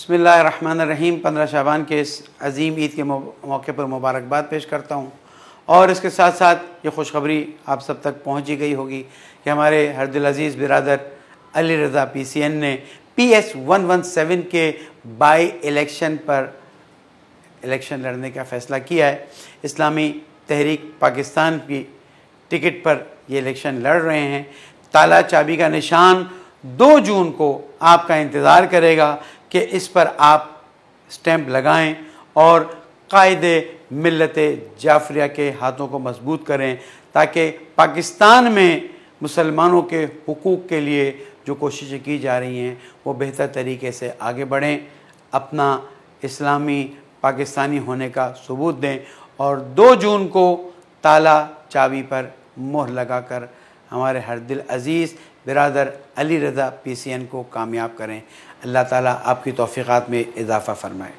बिस्मिल्लाहिर्रहमानिर्रहीम। 15 शाबान के इस अजीम ईद के मौके पर मुबारकबाद पेश करता हूँ और इसके साथ साथ ये खुशखबरी आप सब तक पहुँच ही गई होगी कि हमारे हरदिल अज़ीज़ बिरादर अली रज़ा PCN ने PS 117 के बाई इलेक्शन पर इलेक्शन लड़ने का फ़ैसला किया है। इस्लामी तहरीक पाकिस्तान की टिकट पर ये इलेक्शन लड़ रहे हैं। ताला चाबी का निशान 2 जून को आपका इंतज़ार करेगा कि इस पर आप स्टैंप लगाएं और कायदे मिल्लत जाफरिया के हाथों को मजबूत करें ताकि पाकिस्तान में मुसलमानों के हुकूक़ के लिए जो कोशिशें की जा रही हैं वो बेहतर तरीके से आगे बढ़ें, अपना इस्लामी पाकिस्तानी होने का सबूत दें और 2 जून को ताला चाबी पर मोहर लगाकर हमारे हरदिल अज़ीज़ बिरादर अली रज़ा PCN को कामयाब करें। अल्लाह ताला आपकी तौफ़ीक़ात में इजाफ़ा फ़रमाए।